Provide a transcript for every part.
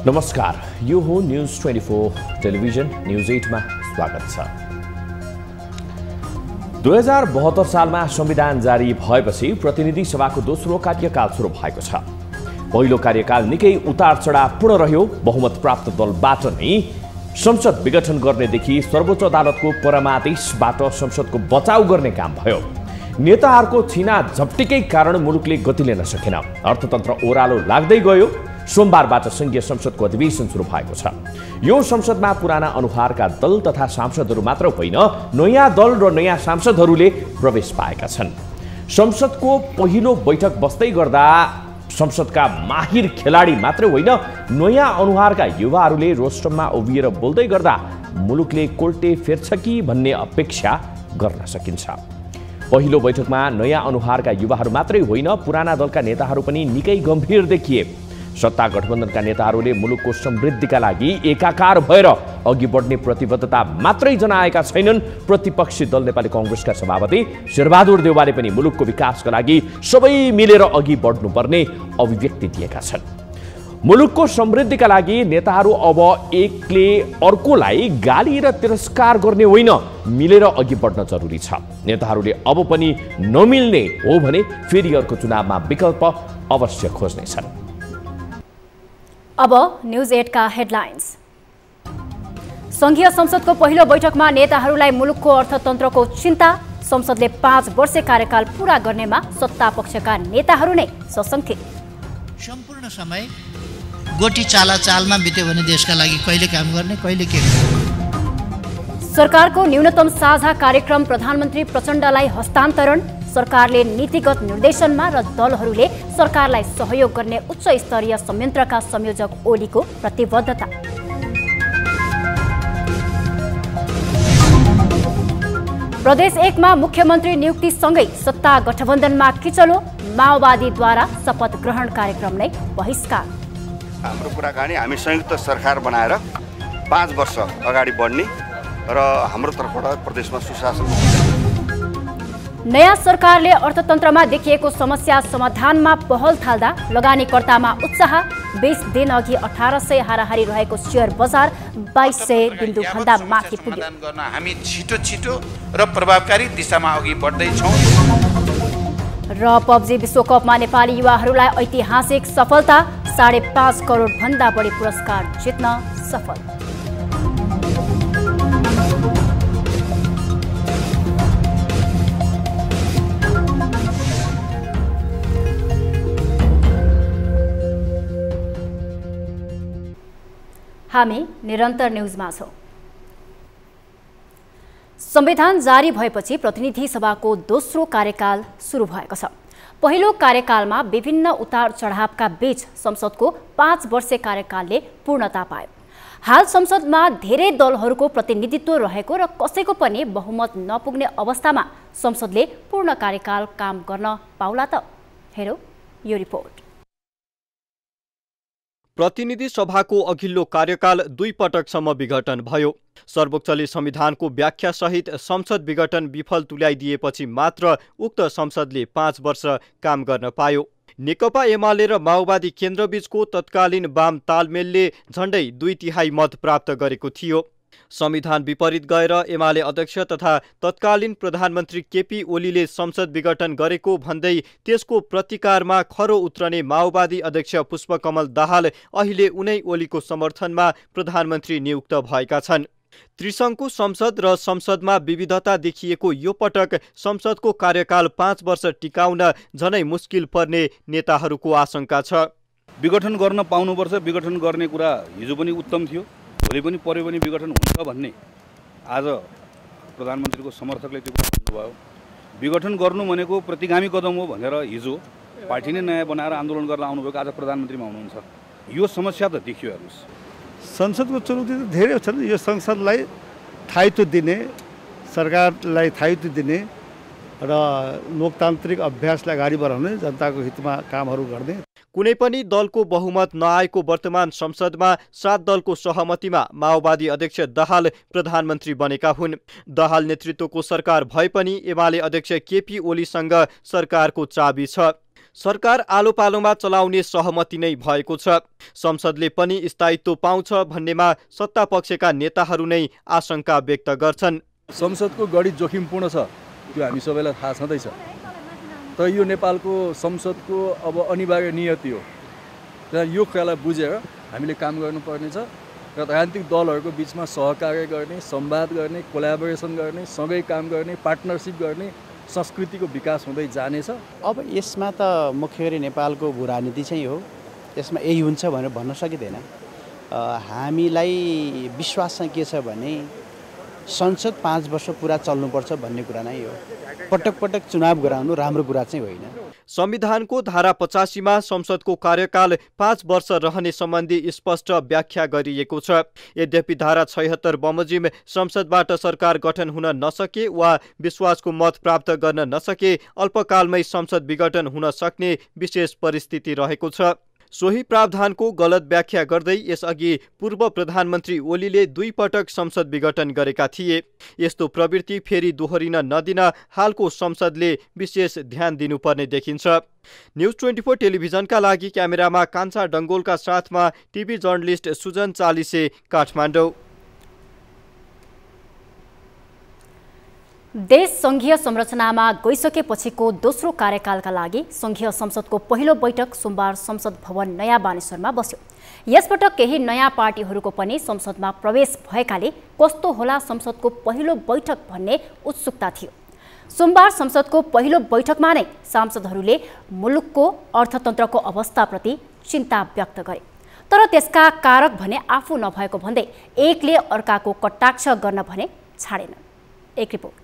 नमस्कार, यो हो न्यूज 24 टेलिभिजन न्यूज 8 मा स्वागत छ। 2072 सालमा संविधान जारी भएपछि प्रतिनिधि सभाको दोस्रो कार्यकाल सुरु भएको छ। पहिलो कार्यकाल निकै उतार चढावपूर्ण रह्यो। बहुमत प्राप्त दलबाट नै संसद विघटन गर्नेदेखि सर्वोच्च अदालतको परामर्शबाट संसदको बचाउ गर्ने काम भयो। नेताहरूको छिना झप्टिकै कारण मुलुकले गति लिन सकेन। अर्थतन्त्र ओह्रालो लाग्दै गयो। सोमबारबाट संघीय संसदको अधिवेशन सुरु भएको छ। यो संसदमा पुराना अनुहारका दल तथा सांसदहरू मात्र होइन, नयाँ दल र नयाँ सांसदहरूले प्रवेश पाएका छन्। संसदको पहिलो बैठक बस्दै गर्दा संसदका माहिर खेलाडी मात्र होइन, नयाँ अनुहारका युवाहरूले रोस्टममा उभिएर बोल्दै गर्दा मुलुकले कोल्टे फेर्छ कि भन्ने अपेक्षा गर्न सकिन्छ। पहिलो बैठकमा नयाँ अनुहारका युवाहरू मात्रै होइन, पुराना दलका नेताहरू पनि निकै गम्भीर देखिए। सत्ता गठबन्धनका नेताहरूले मुलुकको समृद्धिका लागि एकाकार भएर अघि बढ्ने प्रतिबद्धता मात्रै जनाएका छैनन्। प्रतिपक्षी दल नेपाली कांग्रेसका सभापति शेरबहादुर देउवाले पनि मुलुकको विकासका लागि सबै मिलेर अघि बढ्नुपर्ने अभिव्यक्ति दिएका छन्। मुलुकको समृद्धिका लागि नेताहरू अब एकले अर्कोलाई गाली र तिरस्कार गर्ने होइन, मिलेर अघि बढ्न जरुरी छ। नेताहरूले अब पनि नमिल्ने हो भने फेरि अर्को चुनावमा विकल्प अवश्य खोज्नेछन्। अब न्यूज 8 का हेडलाइन्स। संघीय संसदको पहिलो बैठकमा नेताहरूलाई मुलुकको अर्थतन्त्रको चिन्ता। संसदले 5 वर्ष कार्यकाल पूरा गर्नेमा सत्ता पक्षका नेताहरू नै सशंकित। सम्पूर्ण समय गोटी चालमा बित्यो भने देशका लागि कहिले काम गर्ने, कहिले के गर्ने। सरकारको न्यूनतम साझा कार्यक्रम प्रधानमन्त्री प्रचण्डलाई हस्तान्तरण। सरकारले नीतिगत निर्देशनमा र दलहरूले सरकारलाई सहयोग गर्ने उच्च स्तरीय संयन्त्रका संयोजक ओलीको प्रतिबद्धता। प्रदेश 1 मा मुख्यमन्त्री नियुक्तिसँगै सत्ता गठबन्धनमा किचलो। माओवादीद्वारा शपथ ग्रहण कार्यक्रम नै बहिष्कार। हाम्रो कुराकानी हामी संयुक्त सरकार बनाएर 5 वर्ष अगाडि बढ्ने र हाम्रो तर्फबाट प्रदेशमा सुशासन। नयाँ सरकारले अर्थतन्त्रमा देखिएको समस्या समाधानमा पहल थाल्दा लगानीकर्तामा उत्साह। 20 दिन अघि 1800 हाराहारी रहेको शेयर बजार 2200 बिन्दुभन्दा माथि पुग्यो। हामी छिटो र प्रभावकारी दिशामा अघि बढ्दै छौं। र पब्जी विश्वकपमा नेपाली युवाहरूलाई ऐतिहासिक सफलता। 5.5 करोड भन्दा बढी पुरस्कार जित्न सफल। हामी निरन्तर न्यूजमा छौं। संविधान जारी भएपछि प्रतिनिधि सभाको दोस्रो कार्यकाल सुरु भएको छ। पहिलो कार्यकालमा विभिन्न उतार चढावका बीच संसदको 5 वर्ष कार्यकालले पूर्णता पायो। हाल संसदमा धेरै दलहरूको प्रतिनिधित्व रहेको र कसैको पनि बहुमत नपुग्ने अवस्थामा संसदले पूर्ण कार्यकाल काम गर्न पाउला त? हेरौं यो रिपोर्ट। प्रतिनिधि सभाको अघिल्लो कार्यकाल 2 पटकसम्म विघटन भयो। सर्वोच्चले संविधानको व्याख्या सहित संसद विघटन विफल तुल्याइदिएपछि मात्र उक्त संसदले 5 वर्ष काम गर्न पायो। नेकपा एमाले र माओवादी केन्द्रबीचको तत्कालीन वाम तालमेलले झण्डै 2/3 मत प्राप्त गरेको थियो। संविधान विपरीत गएर एमाले अध्यक्ष तथा तत्कालीन प्रधानमन्त्री केपी ओलीले संसद विघटन गरेको भन्दै त्यसको प्रतिकारमा खरो उत्रने माओवादी अध्यक्ष पुष्पकमल दाहाल अहिले उनै ओलीको समर्थनमा प्रधानमन्त्री नियुक्त भएका छन्। त्रिशंकु संसद र संसदमा विविधता देखिएको यो पटक संसदको कार्यकाल 5 वर्ष टिकाउन झनै मुस्किल पर्ने नेताहरूको आशंका छ। विघटन गर्न पाउनुपर्छ, विघटन गर्ने कुरा हिजो पनि उत्तम थियो, भोलि पनि परे पनि विघटन हुन्छ भन्ने आज प्रधानमन्त्रीको समर्थकले त्यो भन्नुभयो। विघटन गर्नु भनेको प्रतिगामी कदम हो भनेर हिजो पार्टी नै नयाँ बनाएर आन्दोलन गर्न आउनुभएको आज प्रधानमन्त्रीमा हुनुहुन्छ। यो समस्या त देखियो। हेर्नुहोस्, संसदको चुनौती त धेरै छन्। यो संसदलाई स्थायित्व दिने, सरकारलाई स्थायित्व दिने र लोकतान्त्रिक अभ्यासलाई अगाडि बढाउने, जनताको हितमा कामहरू गर्ने। कुनै पनि दलको बहुमत नआएको वर्तमान संसदमा 7 दलको सहमतिमा माओवादी अध्यक्ष दाहाल प्रधानमन्त्री बनेका हुन्। दाहाल नेतृत्वको सरकार भए पनि एमाले अध्यक्ष केपी ओलीसँग सरकारको चाबी छ। सरकार आलो पालोमा चलाउने सहमति नै भएको छ। संसदले पनि स्थायित्व पाउँछ भन्नेमा सत्तापक्षका नेताहरू नै आशंका व्यक्त गर्छन्। संसदको गढी जोखिमपूर्ण छ, त्यो हामी सबैलाई थाहा छँदैछ। तर यो नेपालको संसदको अब अनिवार्य नियति हो। र यो कुरालाई बुझेर हामीले काम गर्नुपर्ने छ र राजनीतिक दलहरूको बिचमा सहकार्य गर्ने, संवाद गर्ने, कोलाबोरेसन गर्ने, सँगै काम गर्ने, पार्टनरसिप गर्ने संस्कृतिको विकास हुँदै जानेछ। अब यसमा त मुख्य गरी नेपालको भू राजनीति चाहिँ हो, यसमा यही हुन्छ भनेर भन्न सकिँदैन। हामीलाई विश्वास चाहिँ के छ भने संसद 5 वर्ष पुरा चल्नुपर्छ भन्ने कुरा नै हो। पटक पटक चुनाव गराउनु राम्रो कुरा चाहिँ होइन। संविधानको धारा 85 मा संसदको कार्यकाल 5 वर्ष रहने सम्बन्धी स्पष्ट व्याख्या गरिएको छ। यद्यपि धारा 76 बमोजिम संसदबाट सरकार गठन हुन नसके वा विश्वासको मत प्राप्त गर्न नसके अल्पकालमै संसद विघटन हुन सक्ने विशेष परिस्थिति रहेको छ। सोही प्रावधानको गलत व्याख्या गर्दै यसअघि पूर्व प्रधानमन्त्री ओलीले 2 पटक संसद विघटन गरेका थिए। यस्तो प्रवृत्ति फेरि दोहोरिन नदिन हालको संसदले विशेष ध्यान दिनुपर्ने देखिन्छ। न्युज 24 टेलिभिजनका लागि क्यामेरामा कान्छा डङ्गोलका साथमा टिभी जर्नलिस्ट सुजन चालिसे, काठमाडौँ। देश संघीय संरचनामा गइसकेपछिको दोस्रो कार्यकालका लागि संघीय संसदको पहिलो बैठक सोमबार संसद भवन नयाँ बानेश्वरमा बस्यो। यसपटक केही नयाँ पार्टीहरूको पनि संसदमा प्रवेश भएकाले कस्तो होला संसदको पहिलो बैठक भन्ने उत्सुकता थियो। सोमबार संसदको पहिलो बैठकमा नै सांसदहरूले मुलुकको अर्थतन्त्रको अवस्थाप्रति चिन्ता व्यक्त गरे। तर त्यसका कारक भने आफू नभएको भन्दै एकले अर्काको कटाक्ष गर्न भने छाडेन। एक रिपोर्ट।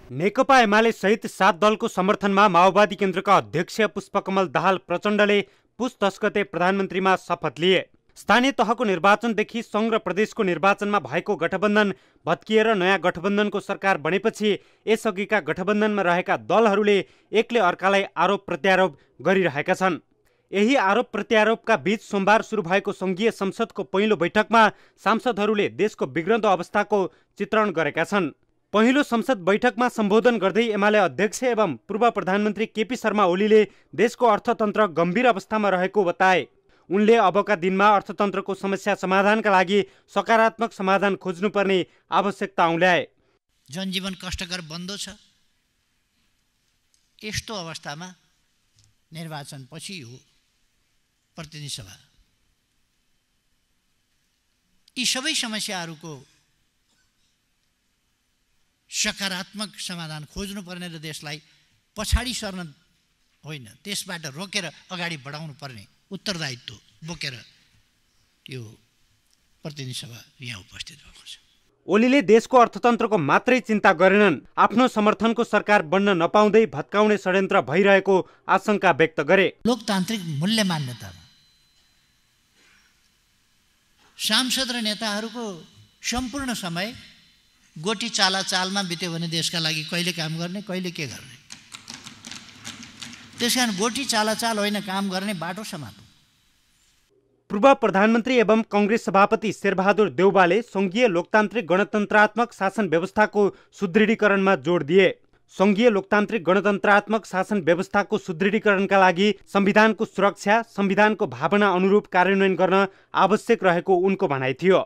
नेकपा एमाले सहित 7 दलको समर्थनमा माओवादी केन्द्रका अध्यक्ष पुष्पकमल दाहाल प्रचण्डले पुस 10 गते प्रधानमन्त्रीमा शपथ लिए। स्थानीय तहको निर्वाचनदेखि सङ्घ र प्रदेशको निर्वाचनमा भएको गठबन्धन भत्किएर नयाँ गठबन्धनको सरकार बनेपछि यसअघिका गठबन्धनमा रहेका दलहरूले एकले अर्कालाई आरोप प्रत्यारोप गरिरहेका छन्। यही आरोप प्रत्यारोपका बीच सोमबार सुरु भएको संघीय संसदको पहिलो बैठकमा सांसदहरूले देशको बिग्रदो अवस्थाको चित्रण गरेका छन्। पहिलो संसद बैठकमा सम्बोधन गर्दै एमाले अध्यक्ष एवं पूर्व प्रधानमन्त्री केपी शर्मा ओलीले देशको अर्थतन्त्र गम्भीर अवस्थामा रहेको बताए। उनले अबका दिनमा अर्थतन्त्रको समस्या समाधानका लागि सकारात्मक समाधान खोज्नुपर्ने आवश्यकता औल्याए। जनजीवन कष्टकर बन्द छ। यस्तो अवस्थामा निर्वाचनपछि हो प्रतिनिधि सभा। यी सबै समस्याहरूको सकारात्मक समाधान खोज्नुपर्ने र देशलाई पछाडि सर्न होइन, त्यसबाट रोकेर अगाडि बढाउनु पर्ने उत्तरदायित्व बोकेर यो प्रतिनिधि सभा यहाँ उपस्थित भएको छ। ओलीले देशको अर्थतन्त्रको मात्रै चिन्ता गरेनन्, आफ्नो समर्थनको सरकार बन्न नपाउँदै भत्काउने षड्यन्त्र भइरहेको आशंका व्यक्त गरे। लोकतान्त्रिक मूल्य मान्यतामा सांसद र नेताहरूको सम्पूर्ण समय गोटी चालमा बित्यो भने देशका लागि कहिले काम गर्ने, कहिले के गर्ने। त्यसकारण गोटी चाल होइन, काम गर्ने बाटो समात्नु। पूर्व प्रधानमन्त्री एवं कांग्रेस सभापति शेरबहादुर देउवाले संघीय लोकतान्त्रिक गणतन्त्रात्मक शासन व्यवस्थाको सुदृढीकरणमा जोड दिए। संघीय लोकतान्त्रिक गणतन्त्रात्मक शासन व्यवस्थाको सुदृढीकरणका लागि संविधानको सुरक्षा, संविधानको भावना अनुरूप कार्यान्वयन गर्न आवश्यक रहेको उनको भनाइ थियो।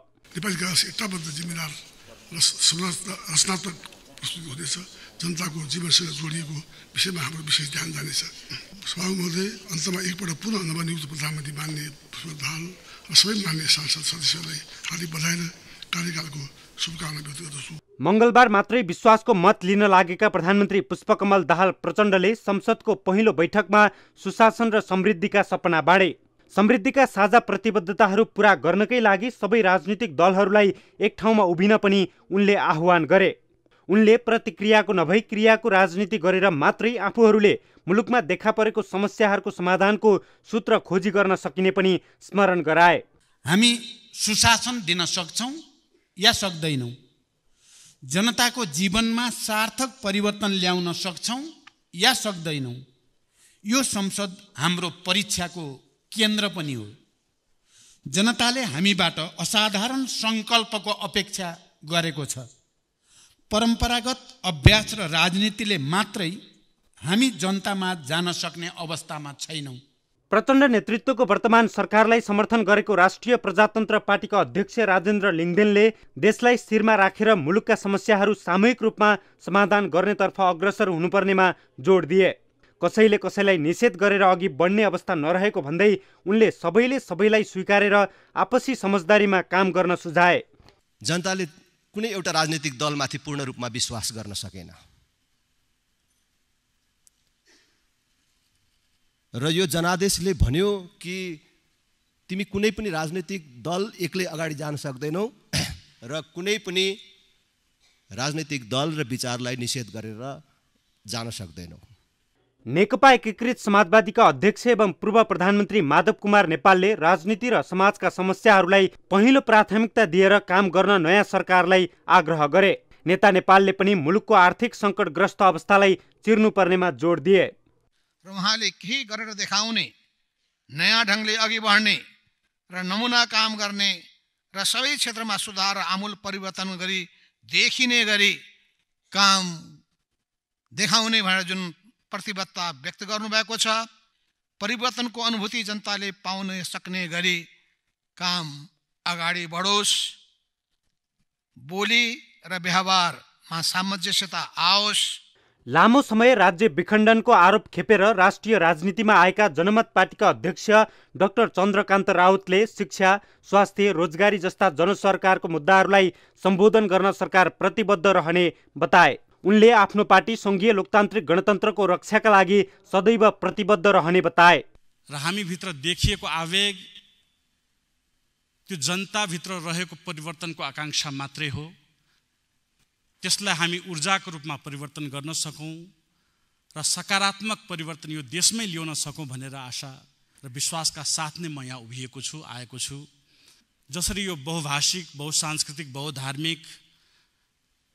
रचनात्मक प्रस्तुति हुँदैछ। जनताको जीवनसँग जोडिएको विषयमा हाम्रो विशेष ध्यान जानेछ। सभामुख महोदय, अन्तमा एकपल्ट पुनः नवनियुक्त प्रधानमन्त्री मान्य पुष्पकमल दाहाल र सबै मान्य सांसद सदस्यहरूलाई हार्दिक बधाई र कार्यकालको शुभकामना व्यक्त गर्दछु। मंगलबार मात्रै विश्वासको मत लिन लागेका प्रधानमन्त्री पुष्पकमल दाहाल प्रचण्डले संसदको पहिलो बैठकमा सुशासन र समृद्धिका सपना बाँडे। समृद्धिका साझा प्रतिबद्धताहरू पूरा गर्नकै लागि सबै राजनीतिक दलहरूलाई एक ठाउँमा उभिन पनि उनले आह्वान गरे। उनले प्रतिक्रियाको नभई क्रियाको राजनीति गरेर मात्रै आफूहरूले मुलुकमा देखा परेको समस्याहरूको समाधानको सूत्र खोजी गर्न सकिने पनि स्मरण गराए। हामी सुशासन दिन सक्छौं या सक्दैनौं, जनताको जीवनमा सार्थक परिवर्तन ल्याउन सक्छौं या सक्दैनौं, यो संसद हाम्रो परीक्षाको केन्द्र पनि हो। जनताले हामीबाट असाधारण संकल्पको अपेक्षा गरेको छ। परम्परागत अभ्यास र राजनीतिले मात्रै हामी जनतामा जान सक्ने अवस्थामा छैनौँ। प्रचण्ड नेतृत्वको वर्तमान सरकारलाई समर्थन गरेको राष्ट्रिय प्रजातन्त्र पार्टीका अध्यक्ष राजेन्द्र लिङदेनले देशलाई शिरमा राखेर मुलुकका समस्याहरू सामूहिक रूपमा समाधान गर्नेतर्फ अग्रसर हुनुपर्नेमा जोड दिए। कसैले कसैलाई निषेध गरेर अघि बढ्ने अवस्था नरहेको भन्दै उनले सबैले सबैलाई स्वीकारेर आपसी समझदारीमा काम गर्न सुझाए। जनताले कुनै एउटा राजनीतिक दलमाथि पूर्ण रूपमा विश्वास गर्न सकेन र यो जनादेशले भन्यो कि तिमी कुनै पनि राजनीतिक दल एक्लै अगाडि जान सक्दैनौ र कुनै पनि राजनीतिक दल र विचारलाई निषेध गरेर जान सक्दैनौ। नेकपा एकीकृत समाजवादीका अध्यक्ष एवं पूर्व प्रधानमन्त्री माधव कुमार नेपालले राजनीति र समाजका समस्याहरूलाई पहिलो प्राथमिकता दिएर काम गर्न नयाँ सरकारलाई आग्रह गरे। नेता नेपालले पनि मुलुकको आर्थिक सङ्कटग्रस्त अवस्थालाई चिर्नुपर्नेमा जोड दिए। र उहाँले केही गरेर देखाउने, नयाँ ढङ्गले अघि बढ्ने र नमुना काम गर्ने र सबै क्षेत्रमा सुधार र आमूल परिवर्तन गरी देखिने गरी काम देखाउने भनेर जुन प्रतिबद्धता व्यक्त गर्नुभएको छ, परिवर्तनको अनुभूति जनताले पाउन सक्ने गरी काम अगाडि बढोस्, बोली र व्यवहारमा सामञ्जस्यता आओस्। लामो समय राज्य विखण्डनको आरोप खेपेर राष्ट्रिय राजनीतिमा आएका जनमत पार्टीका अध्यक्ष डाक्टर चन्द्रकान्त राउतले शिक्षा, स्वास्थ्य, रोजगारी जस्ता जनसरकारको मुद्दाहरूलाई सम्बोधन गर्न सरकार प्रतिबद्ध रहने बताए। उनले आफ्नो पार्टी संघीय लोकतान्त्रिक गणतन्त्रको रक्षाका लागि सदैव प्रतिबद्ध रहने बताए। र हामी भित्र देखिएको आवेग त्यो जनताभित्र रहेको परिवर्तनको आकांक्षा मात्रै हो। त्यसलाई हामी ऊर्जाको रूपमा परिवर्तन गर्न सकौँ र सकारात्मक परिवर्तन यो देशमै ल्याउन सकौँ भनेर आशा र विश्वासका साथ नै म यहाँ उभिएको छु, आएको छु। जसरी यो बहुभाषिक, बहुसांस्कृतिक, बहुधार्मिक,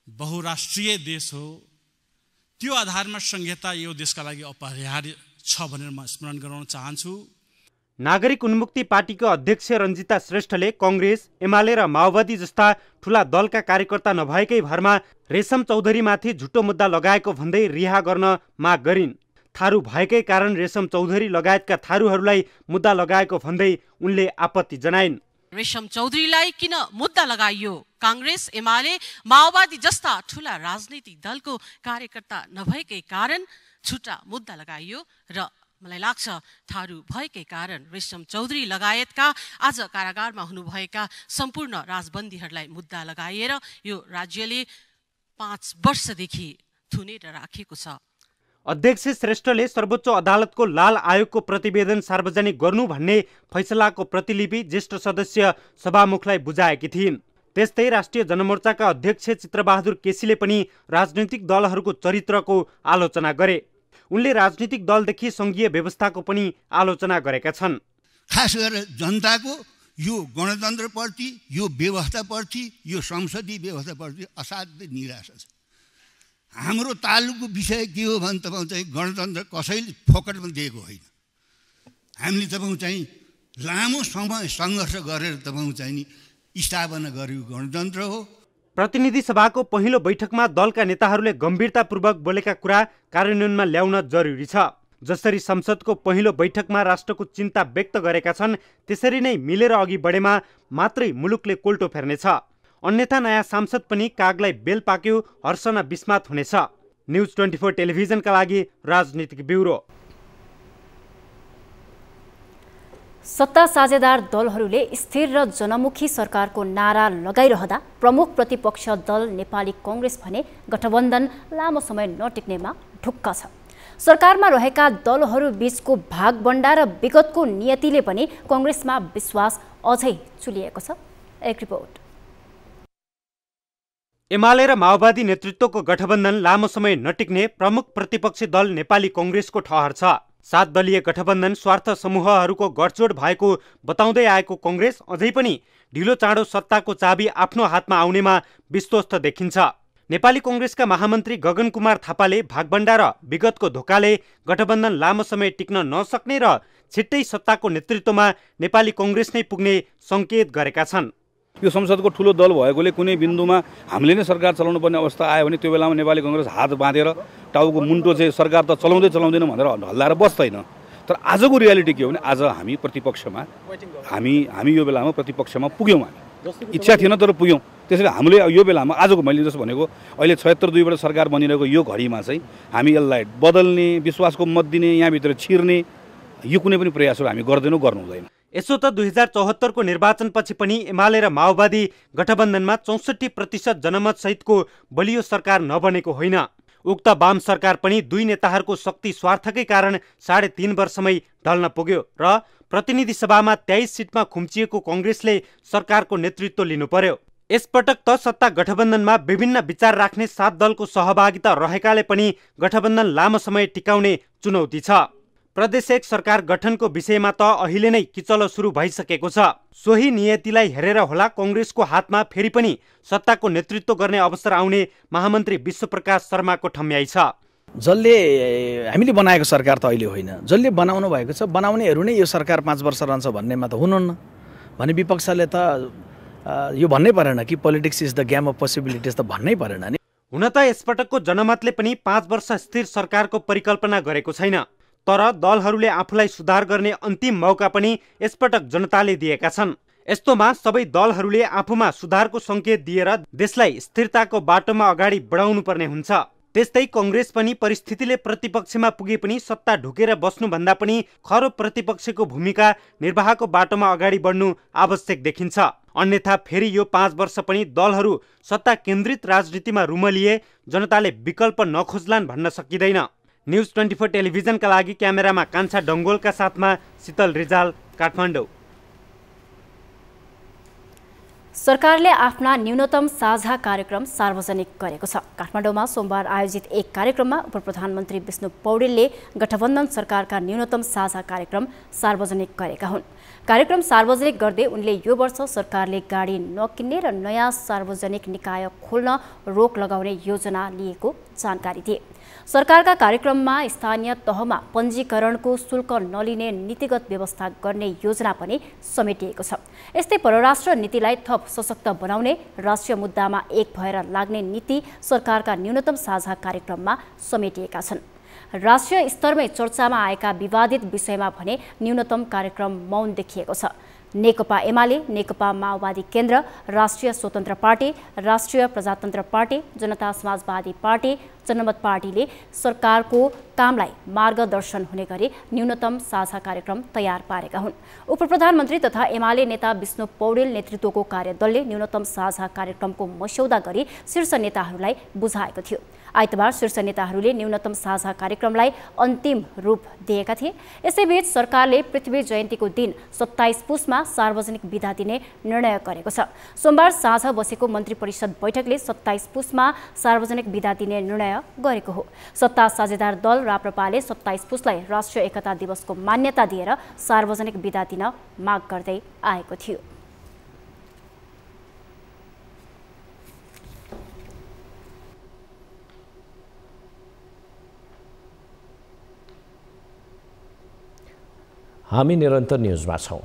बहुराष्ट्रिय देश हो, त्यो आधारमा संहिता यो देशका लागि अपरिहार्य छ भनेर म स्मरण गराउन चाहन्छु। नागरिक उन्मुक्ति पार्टीको अध्यक्ष रञ्जिता श्रेष्ठले कांग्रेस, एमाले र माओवादी जस्ता ठूला दलका कार्यकर्ता नभएकै भरमा रेशम चौधरीमाथि झुटो मुद्दा लगाएको भन्दै रिहा गर्न माग गरिन्। थारू भएकै कारण रेशम चौधरी लगायतका थारूहरूलाई मुद्दा लगाएको भन्दै उनले आपत्ति जनाइन्। रेशम चौधरीलाई किन मुद्दा लगाइयो? कांग्रेस, एमाले, माओवादी जस्ता ठूला राजनीतिक दलको कार्यकर्ता नभएकै कारण छुट्टा मुद्दा लगाइयो र मलाई लाग्छ थारू भएकै कारण रेशम चौधरी लगायतका आज कारागारमा हुनुभएका सम्पूर्ण राजबन्दीहरूलाई मुद्दा लगाइएर यो राज्यले 5 वर्षदेखि थुनेर राखेको छ। अध्यक्ष श्रेष्ठले सर्वोच्च अदालतको लाल आयोगको प्रतिवेदन सार्वजनिक गर्नु भन्ने फैसलाको प्रतिलिपि ज्येष्ठ सदस्य सभामुखलाई बुझाएकी थिइन्। त्यस्तै राष्ट्रिय जनमोर्चाका अध्यक्ष चित्रबहादुर केसीले पनि राजनैतिक दलहरूको चरित्रको आलोचना गरे। उनले राजनीतिक दलदेखि संघीय व्यवस्थाको पनि आलोचना गरेका छन्। खास गरेर जनताको यो गणतन्त्रप्रति, यो व्यवस्थाप्रति, यो संसदीय व्यवस्थाप्रति असाध्यै निराशा छ। हाम्रो तालुकको विषय के हो भने तपाईँ चाहिँ गणतन्त्र कसैले फोकटमा दिएको होइन। हामीले तपाईँ चाहिँ लामो समय सङ्घर्ष गरेर तपाईँ चाहिँ नि स्थापना गरेको गणतन्त्र हो। प्रतिनिधि सभाको पहिलो बैठकमा दलका नेताहरूले गम्भीरतापूर्वक बोलेका कुरा कार्यान्वयनमा ल्याउन जरुरी छ। जसरी संसदको पहिलो बैठकमा राष्ट्रको चिन्ता व्यक्त गरेका छन्, त्यसरी नै मिलेर अघि बढेमा मात्रै मुलुकले कोल्टो फेर्नेछ। अन्यथा नयाँ सांसद पनि कागलाई बेल पाक्यो हर्षना विस्मात हुनेछ। न्युज 24 टेलिभिजनका लागि राजनीतिक ब्युरो। सत्ता साझेदार दलहरूले स्थिर र जनमुखी सरकारको नारा लगाइरहँदा प्रमुख प्रतिपक्ष दल नेपाली कांग्रेस भने गठबन्धन लामो समय नटिक्नेमा ढुक्क छ। सरकारमा रहेका दलहरू बीचको भागबण्डा र विगतको नियतिले पनि कांग्रेसमा विश्वास अझै चुलिएको छ। एक रिपोर्ट। एमाले र माओवादी नेतृत्वको गठबन्धन लामो समय नटिक्ने प्रमुख प्रतिपक्षी दल नेपाली कांग्रेसको ठहर छ। 7 दलीय गठबन्धन स्वार्थ समूहहरूको गठजोड भएको बताउँदै आएको कांग्रेस अझै पनि ढिलो चाँडो सत्ताको चाबी आफ्नो हातमा आउनेमा विश्वस्त देखिन्छ। नेपाली कांग्रेसका महामन्त्री गगन कुमार थापाले भागबण्डा र विगतको धोकाले गठबन्धन लामो समय टिक्न नसक्ने र छिट्टै सत्ताको नेतृत्वमा नेपाली कांग्रेस नै पुग्ने संकेत गरेका छन्। यो संसदको ठुलो दल भएकोले कुनै बिन्दुमा हामीले नै सरकार चलाउनु पर्ने अवस्था आयो भने त्यो बेलामा नेपाली कांग्रेस हात बाँधेर टाउको मुन्टो चाहिँ सरकार त चलाउँदै चलाउँदैन भनेर हल्लाएर बस्दैन। तर आजको रियालिटी के हो भने आज हामी प्रतिपक्षमा हामी यो बेलामा प्रतिपक्षमा पुग्यौँ। हामी इच्छा थिएन तर पुग्यौँ। त्यसैले हामीले यो बेलामा आजको मैले जस्तो भनेको अहिले 76-2बाट सरकार बनिरहेको यो घडीमा चाहिँ हामी यसलाई बदल्ने, विश्वासको मत दिने, यहाँभित्र छिर्ने यो कुनै पनि प्रयासहरू हामी गर्दैनौँ, गर्नु हुँदैन। यसो त 2074 को निर्वाचनपछि पनि एमाले र माओवादी गठबन्धनमा 64% जनमत सहितको बलियो सरकार नबनेको होइन। उक्त वाम सरकार पनि दुई नेताहरूको शक्ति स्वार्थकै कारण 3.5 वर्षमै ढल्न पुग्यो र प्रतिनिधि सभामा 23 सिटमा खुम्चिएको कांग्रेसले सरकारको नेतृत्व लिनु पर्यो। यसपटक त सत्ता गठबन्धनमा विभिन्न विचार राख्ने 7 दलको सहभागिता रहेकाले पनि गठबन्धन लामो समय टिकाउने चुनौती छ। प्रदेश 1 सरकार गठनको विषयमा त अहिले नै किचलो सुरु भइसकेको छ। सोही नियतिलाई हेरेर होला कांग्रेसको हातमा फेरि पनि सत्ताको नेतृत्व गर्ने अवसर आउने महामन्त्री विश्वप्रकाश शर्माको ठम्याइ छ। जसले हामीले बनाएको सरकार त अहिले होइन, जसले बनाउनु भएको छ बनाउनेहरू नै यो सरकार 5 वर्ष रहन्छ भन्नेमा त हुनुहुन्न भने विपक्षले त यो भन्नै परेन कि politics is the game of possibilities त भन्नै परेन नि। हुन त यसपटकको जनमतले पनि 5 वर्ष स्थिर सरकारको परिकल्पना गरेको छैन, तर दलहरूले आफूलाई सुधार गर्ने अन्तिम मौका पनि यसपटक जनताले दिएका छन्। यस्तोमा सबै दलहरूले आफूमा सुधारको संकेत दिएर देशलाई स्थिरताको बाटोमा अगाडि बढाउनु पर्ने हुन्छ। त्यस्तै कांग्रेस पनि परिस्थितिले प्रतिपक्षमा पुगे पनि सत्ता ढुकेर बस्नुभन्दा पनि खरो प्रतिपक्षको भूमिका निर्वाहको बाटोमा अगाडि बढ्नु आवश्यक देखिन्छ। अन्यथा फेरि यो 5 वर्ष पनि दलहरू सत्ता केन्द्रित राजनीतिमा रुमलिए जनताले विकल्प नखोज्लान् भन्न सकिँदैन। न्यूज 24 टेलिभिजनका लागि क्यामेरामा कान्छा डङ्गोलका साथमा शीतल रिजाल, काठमाडौँ। सरकारले आफ्ना न्यूनतम साझा कार्यक्रम सार्वजनिक गरेको छ। काठमाडौँमा सोमबार आयोजित एक कार्यक्रममा उपप्रधानमन्त्री विष्णु पौडेलले गठबन्धन सरकारका न्यूनतम साझा कार्यक्रम सार्वजनिक गरेका हुन्। कार्यक्रम सार्वजनिक गर्दै उनले यो वर्ष सरकारले गाडी नकिन्ने र नयाँ सार्वजनिक निकाय खोल्न रोक लगाउने योजना लिएको जानकारी दिए। सरकारका कार्यक्रममा स्थानीय तहमा पञ्जीकरणको शुल्क नलिने नीतिगत व्यवस्था गर्ने योजना पनि समेटिएको छ। यस्तै परराष्ट्र नीतिलाई थप सशक्त बनाउने, राष्ट्रिय मुद्दामा एक भएर लाग्ने नीति सरकारका न्यूनतम साझा कार्यक्रममा समेटिएका छन्। राष्ट्रिय स्तरमै चर्चामा आएका विवादित विषयमा भने न्यूनतम कार्यक्रम मौन देखिएको छ। नेकपा एमाले, नेकपा माओवादी केन्द्र, राष्ट्रिय स्वतन्त्र पार्टी, राष्ट्रिय प्रजातन्त्र पार्टी, जनता समाजवादी पार्टी, जनमत पार्टीले सरकारको कामलाई मार्गदर्शन हुने गरी न्यूनतम साझा कार्यक्रम तयार पारेका हुन्। उपप्रधानमन्त्री तथा एमाले नेता विष्णु पौडेल नेतृत्वको कार्यदलले न्यूनतम साझा कार्यक्रमको मस्यौदा गरी शीर्ष नेताहरूलाई बुझाएको थियो। आइतबार शीर्ष नेताहरूले न्यूनतम साझा कार्यक्रमलाई अन्तिम रूप दिएका थिए। यसैबीच सरकारले पृथ्वी जयन्तीको दिन 27 पुसमा सार्वजनिक बिदा दिने निर्णय गरेको छ। सोमबार साँझ बसेको मन्त्री परिषद बैठकले 27 पुसमा सार्वजनिक बिदा दिने निर्णय गरेको हो। सत्ता साझेदार दल राप्रपाले 27 पुसलाई राष्ट्रिय एकता दिवसको मान्यता दिएर सार्वजनिक बिदा दिन माग गर्दै आएको थियो। हामी निरन्तर न्यूजमा छौं।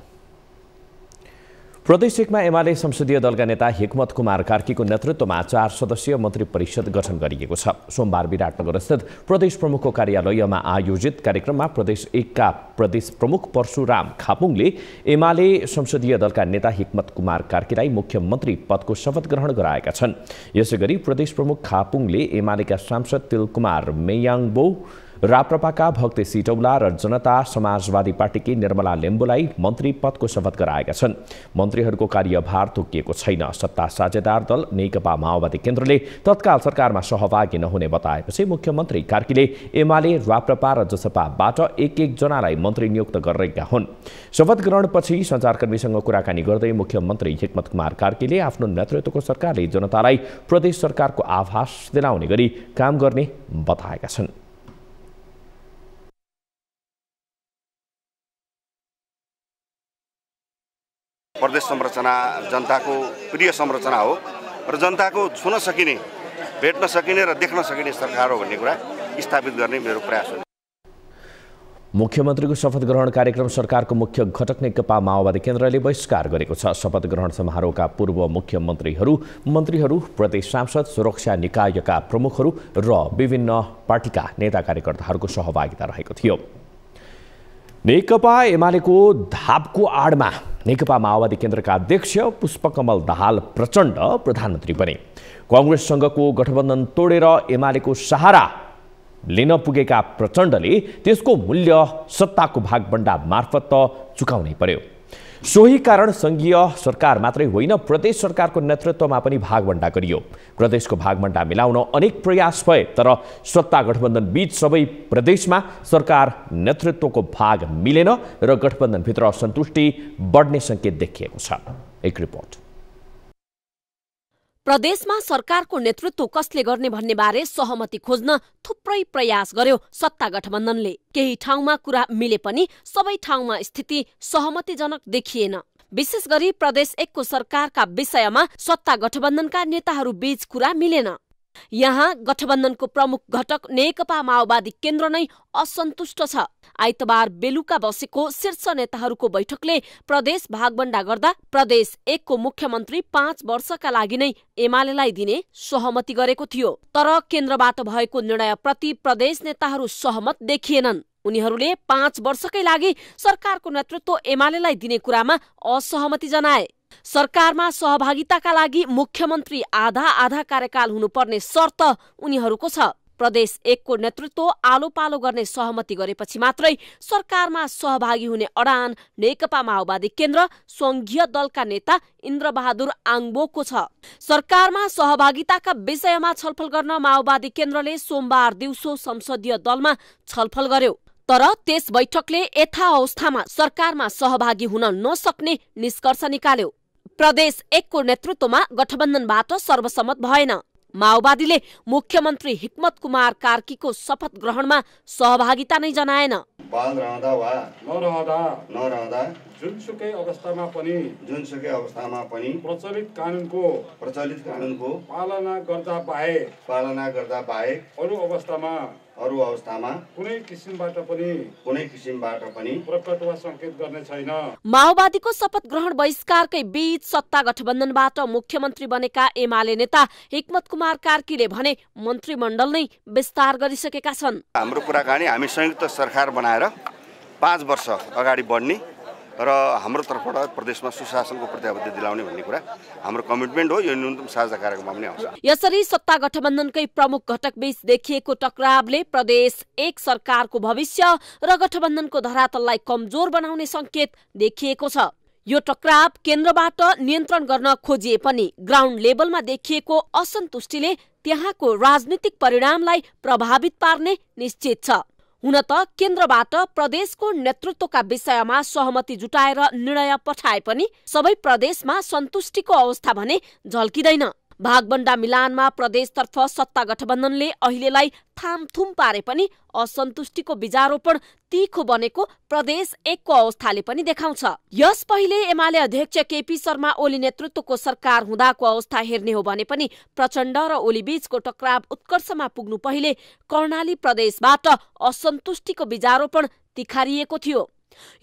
प्रदेश 1 मा एमाले संसदीय दलका नेता हिक्मत कुमार कार्कीको नेतृत्वमा 4 सदस्यीय मन्त्री परिषद गठन गरिएको छ। सोमबार विराटनगर स्थित प्रदेश प्रमुखको कार्यालयमा आयोजित कार्यक्रममा प्रदेश 1 का प्रदेश प्रमुख परशुराम खापुङले एमाले संसदीय दलका नेता हिक्मत कुमार कार्कीलाई मुख्यमन्त्री पदको शपथ ग्रहण गराएका छन्। यसैगरी प्रदेश प्रमुख खापुङले एमालेका सांसद तिलकुमार मेयाङबो, राप्रपाका भक्ति सिटौला र जनता समाजवादी पार्टीकी निर्मला लिम्बुलाई मन्त्री पदको शपथ गराएका छन्। मन्त्रीहरूको कार्यभार तोकिएको छैन। सत्ता साझेदार दल नेकपा माओवादी केन्द्रले तत्काल सरकारमा सहभागी नहुने बताएपछि मुख्यमन्त्री कार्कीले एमाले, राप्रपा र जसपाबाट एक जनालाई मन्त्री नियुक्त गरेका हुन्। शपथ ग्रहणपछि सञ्चारकर्मीसँग कुराकानी गर्दै मुख्यमन्त्री हिक्मत कुमार कार्कीले आफ्नो नेतृत्वको सरकारले जनतालाई प्रदेश सरकारको आभास दिलाउने गरी काम गर्ने बताएका छन्। प्रदेश संरचना जनताको प्रिय संरचना हो र जनताको छुन सकिने, भेट्न सकिने र देख्न सकिने सरकार हो भन्ने कुरा स्थापित गर्ने मेरो प्रयास हो। मुख्यमन्त्रीको शपथ ग्रहण कार्यक्रम सरकारको मुख्य घटक नेकपा माओवादी केन्द्रले बहिष्कार गरेको छ। शपथ ग्रहण समारोहका पूर्व मुख्यमन्त्रीहरू, मन्त्रीहरू, प्रदेश सांसद, सुरक्षा निकायका प्रमुखहरू र विभिन्न पार्टीका नेता कार्यकर्ताहरूको सहभागिता रहेको थियो। नेकपा एमालेको धापको आडमा नेकपा माओवादी केन्द्रका अध्यक्ष पुष्पकमल दाहाल प्रचण्ड प्रधानमन्त्री बने। कांग्रेससँगको गठबन्धन तोडेर एमालेको सहारा लिन पुगेका प्रचण्डले त्यसको मूल्य सत्ताको भागबण्डा मार्फत त चुकाउनै पर्यो। सोही कारण संघीय सरकार मात्रै होइन, प्रदेश सरकारको नेतृत्वमा पनि भागबण्डा गरियो। प्रदेशको भागबण्डा मिलाउन अनेक प्रयास भए, तर सत्ता गठबन्धन बीच सबै प्रदेशमा सरकार नेतृत्वको भाग मिलेन र गठबन्धनभित्र असन्तुष्टि बढ्ने संकेत देखिएको छ। एक रिपोर्ट। प्रदेशमा सरकारको नेतृत्व कसले गर्ने भन्ने बारे सहमति खोज्न थुप्रै प्रयास गर्यो सत्ता गठबन्धनले। केही ठाउँमा कुरा मिले पनि सबै ठाउँमा स्थिति सहमतिजनक देखिएन। विशेष गरी प्रदेश 1 को सरकारका विषयमा सत्ता गठबन्धनका नेताहरू बीच कुरा मिलेन। यहाँ गठबन्धनको प्रमुख घटक नेकपा माओवादी केन्द्र नै असन्तुष्ट छ। आइतबार बेलुका बसेको शीर्ष नेताहरूको बैठकले प्रदेश भागबण्डा गर्दा प्रदेश 1 को मुख्यमन्त्री 5 वर्षका लागि नै एमालेलाई दिने सहमति गरेको थियो। तर केन्द्रबाट भएको निर्णयप्रति प्रदेश नेताहरू सहमत देखिएनन्। उनीहरूले 5 वर्षकै लागि सरकारको नेतृत्व एमालेलाई दिने कुरामा असहमति जनाए। सरकारमा सहभागिताका लागि मुख्यमन्त्री आधा कार्यकाल हुनुपर्ने शर्त उनीहरूको छ। प्रदेश 1 को नेतृत्व आलो पालो गर्ने सहमति गरेपछि मात्रै सरकारमा सहभागी हुने अडान नेकपा माओवादी केन्द्र संघीय दलका नेता इन्द्रबहादुर आङबोको छ। सरकारमा सहभागिताका विषयमा छलफल गर्न माओवादी केन्द्रले सोमबार दिउँसो संसदीय दलमा छलफल गर्यो। तर त्यस बैठकले यथावस्थामा सरकारमा सहभागी हुन नसक्ने निष्कर्ष निकाल्यो। प्रदेश 1 को नेतृत्वमा गठबन्धनबाट सर्वसम्मत भएन। माओवादीले मुख्यमन्त्री हिक्मत कुमार कार्कीको शपथ ग्रहणमा सहभागिता नै जनाएन। बाल रहँदा वा नरहँदा जुनसुकै अवस्थामा पनि प्रचलित कानुनको पालना गर्दा बाहेक अरू अवस्थामा कुनै किसिमबाट पनि प्रकट वा संकेत गर्ने छैन। माओवादीको शपथ ग्रहण बहिष्कारकै बीच सत्ता गठबन्धनबाट मुख्यमन्त्री बनेका एमाले नेता हिक्मत कुमार कार्कीले भने मन्त्रीमण्डल नै विस्तार गरिसकेका छन्। हाम्रो कुराकानी हामी संयुक्त सरकार बनाएर 5 वर्ष अगाडि बढ्ने र हाम्रो तर्फबाट प्रदेशमा सुशासनको प्रतिबद्धता दिलाउने भन्ने कुरा हाम्रो कमिटमेन्ट हो। यो न्यूनतम साझा कार्यक्रममा पनि आउँछ। यसरी सत्ता गठबन्धनकै प्रमुख घटक बीच देखिएको टकरावले प्रदेश 1 सरकारको भविष्य र गठबन्धनको धरातललाई कमजोर बनाउने संकेत देखिएको छ। यो टकराव केन्द्रबाट नियन्त्रण गर्न खोजिए पनि ग्राउन्ड लेभलमा देखिएको असन्तुष्टिले त्यहाँको राजनीतिक परिणामलाई प्रभावित पार्ने निश्चित छ। हुन त केन्द्रबाट प्रदेशको नेतृत्वका विषयमा सहमति जुटाएर निर्णय पठाए पनि सबै प्रदेशमा सन्तुष्टिको अवस्था भने झल्किँदैन। भागबण्डा मिलानमा प्रदेशतर्फ सत्ता गठबन्धनले अहिलेलाई थामथुम पारे पनि असन्तुष्टिको बीजारोपण तीखो बनेको प्रदेश 1 को अवस्थाले पनि देखाउँछ। यस पहिले एमाले अध्यक्ष केपी शर्मा ओली नेतृत्वको सरकार हुँदाको अवस्था हेर्ने हो भने पनि प्रचण्ड र ओली बीचको टकराव उत्कर्षमा पुग्नु पहिले कर्णाली प्रदेशबाट असन्तुष्टिको बीजारोपण तिखारिएको थियो।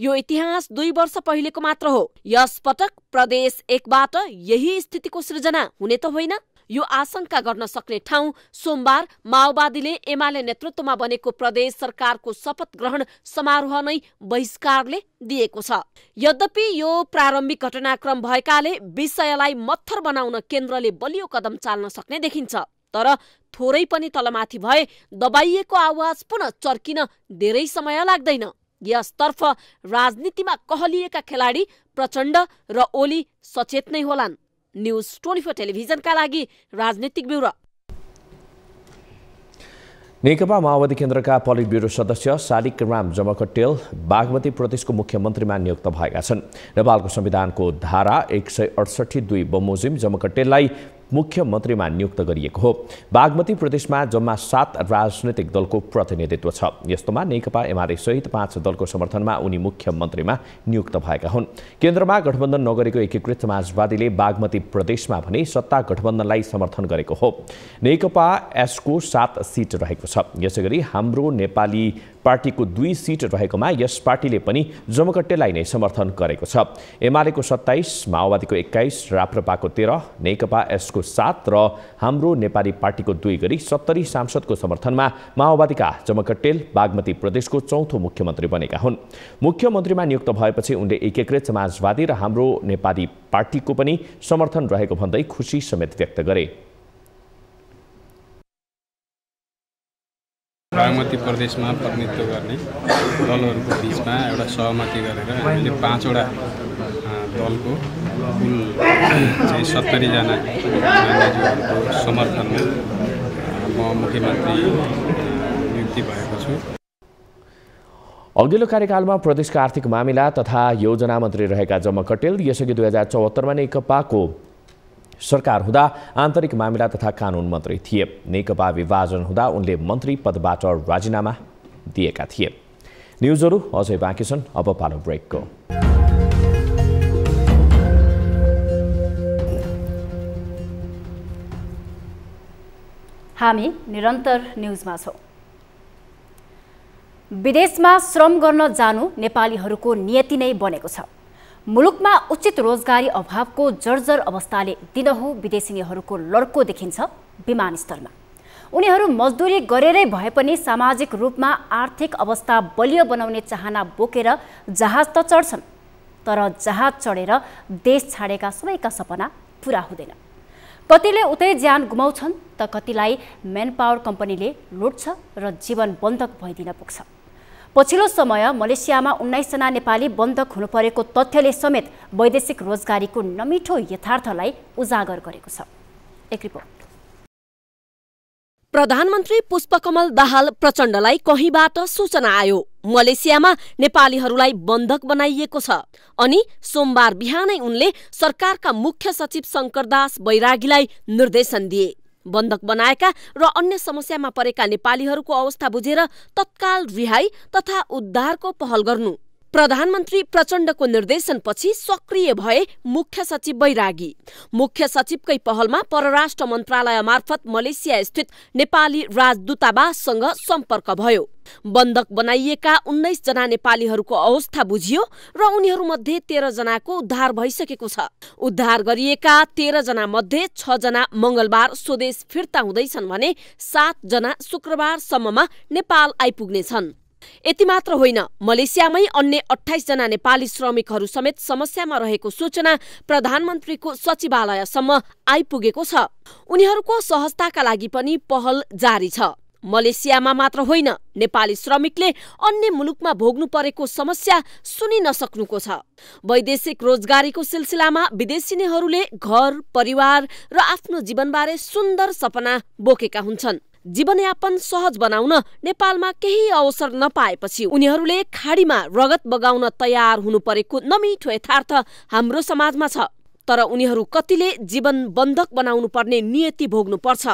यो इतिहास 2 वर्ष पहिलेको मात्र हो। यस पटक प्रदेश 1 बाट यही स्थितिको सृजना हुने त होइन। यो आशंका गर्न सक्ने ठाउँ सोमबार माओवादीले एमाले नेतृत्वमा बनेको प्रदेश सरकारको शपथ ग्रहण समारोह नै बहिष्कारले दिएको छ। यद्यपि यो प्रारम्भिक घटनाक्रम भएकाले विषयलाई मत्थर बनाउन केन्द्रले बलियो कदम चाल्न सक्ने देखिन्छ। तर थोरै पनि तलमाथि भए दबाइएको आवाज पुनः चर्किन धेरै समय लाग्दैन। यसतर्फ राजनीतिमा कहलिएका खेलाडी प्रचण्ड र ओली सचेत नै होलान्। न्यूज 24 टेलिभिजनका लागि राजनीतिक ब्युरो। नेकपा माओवादी केन्द्रका पोलिट ब्युरो सदस्य शालिग्राम जमकट्टेल बागमती प्रदेशको मुख्यमन्त्रीमा नियुक्त भएका छन्। नेपालको संविधानको धारा 168(2) बमोजिम जमकट्टेललाई मुख्यमन्त्रीमा नियुक्त गरिएको हो। बागमती प्रदेशमा जम्मा 7 राजनैतिक दलको प्रतिनिधित्व छ। यस्तोमा नेकपा एमाले सहित 5 दलको समर्थनमा उनी मुख्यमन्त्रीमा नियुक्त भएका हुन्। केन्द्रमा गठबन्धन नगरेको एकीकृत समाजवादीले बागमती प्रदेशमा भने सत्ता गठबन्धनलाई समर्थन गरेको हो। नेकपा एसको 7 सिट रहेको छ। यसैगरी हाम्रो नेपाली पार्टीको 2 सिट रहेकोमा यस पार्टीले पनि जमकट्टेलाई नै समर्थन गरेको छ। एमालेको 27, माओवादीको 21, राप्रपाको 13, नेकपा एसको 7 र हाम्रो नेपाली पार्टीको 2 गरी 70 सांसदको समर्थनमा माओवादीका जमकट्टेल बागमती प्रदेशको 4थो मुख्यमन्त्री बनेका हुन्। मुख्यमन्त्रीमा नियुक्त भएपछि उनले एकीकृत समाजवादी र हाम्रो नेपाली पार्टीको पनि समर्थन रहेको भन्दै खुसी समेत व्यक्त गरे। बागमती प्रदेशमा प्रतिनिधित्व गर्ने दलहरूको बिचमा एउटा सहमति गरेर हामीले 5 वटा दलको कुल 70 जना मान्यज्यूहरूको समर्थनमा म मुख्यमन्त्री नियुक्ति भएको छु। अघिल्लो कार्यकालमा प्रदेशका आर्थिक मामिला तथा योजना मन्त्री रहेका जमकट्टेल यसअघि 2074 मा नेकपाको सरकार हुँदा आन्तरिक मामिला तथा कानुन मन्त्री थिए। नेकपा विभाजन हुँदा उनले मन्त्री पदबाट राजीनामा दिएका थिए। न्युजहरू अझै बाँकी छन्, अब पालो ब्रेकको। हामी निरन्तर न्युजमा छौं। विदेशमा श्रम गर्न जानु नेपालीहरूको नियति नै बनेको छ। मुलुकमा उचित रोजगारी अभावको जर्जर अवस्थाले दिनहुँ विदेशीहरूको लड्को देखिन्छ विमानस्थलमा। उनीहरू मजदुरी गरेरै भए पनि सामाजिक रूपमा आर्थिक अवस्था बलियो बनाउने चाहना बोकेर जहाज त चढ्छन्, तर जहाज चढेर देश छाडेका सबैका सपना पूरा हुँदैन। कतिले उतै ज्यान गुमाउँछन् त कतिलाई मेन पावर कम्पनीले लुट्छ र जीवन बन्धक भइदिन पुग्छ। पछिल्लो समय मलेसियामा 19 जना नेपाली बन्धक हुनु परेको तथ्यले समेत वैदेशिक रोजगारीको नमिठो यथार्थलाई उजागर गरेको छ। एक रिपोर्ट। प्रधानमन्त्री पुष्पकमल दाहाल प्रचण्डलाई कहीँबाट सूचना आयो मलेसियामा नेपालीहरूलाई बन्धक बनाइएको छ। अनि सोमबार बिहानै उनले सरकारका मुख्य सचिव शंकरदास बैरागीलाई निर्देशन दिए। बन्धक बनाएका र अन्य समस्यामा परेका नेपालीहरूको अवस्था बुझेर तत्काल रिहाई तथा उद्धारको पहल गर्नु। प्रधानमन्त्री प्रचण्डको निर्देशनपछि सक्रिय भए मुख्य सचिव बैरागी। मुख्य सचिवकै पहलमा परराष्ट्र मन्त्रालय मार्फत मलेसिया स्थित नेपाली राजदूतावाससँग सम्पर्क भयो। बन्धक बनाइएका 19 जना नेपालीहरूको अवस्था बुझियो र उनीहरूमध्ये 13 जनाको उद्धार भइसकेको छ। उद्धार गरिएका 13 जना मध्ये 6 जना मंगलबार स्वदेश फिर्ता हुँदैछन् भने 7 जना शुक्रबारसम्ममा नेपाल आइपुग्नेछन्। यति मात्र होइन, मलेसियामै अन्य 28 जना नेपाली श्रमिकहरू समेत समस्यामा रहेको सूचना प्रधानमन्त्रीको सचिवालयसम्म आइपुगेको छ। उनीहरूको सहजताका लागि पनि पहल जारी छ। मलेसियामा मात्र होइन, नेपाली श्रमिकले अन्य मुलुकमा भोग्नु परेको समस्या सुनि नसक्नुको छ। वैदेशिक रोजगारीको सिलसिलामा विदेशीहरूले घर परिवार र आफ्नो जीवनबारे सुन्दर सपना बोकेका हुन्छन्। जीवनयापन सहज बनाउन नेपालमा केही अवसर नपाएपछि उनीहरूले खाडीमा रगत बगाउन तयार हुनु परेको नमिठो यथार्थ हाम्रो समाजमा छ। तर उनीहरू कतिले जीवन बन्धक बनाउनु पर्ने नियति भोग्नु पर्छ,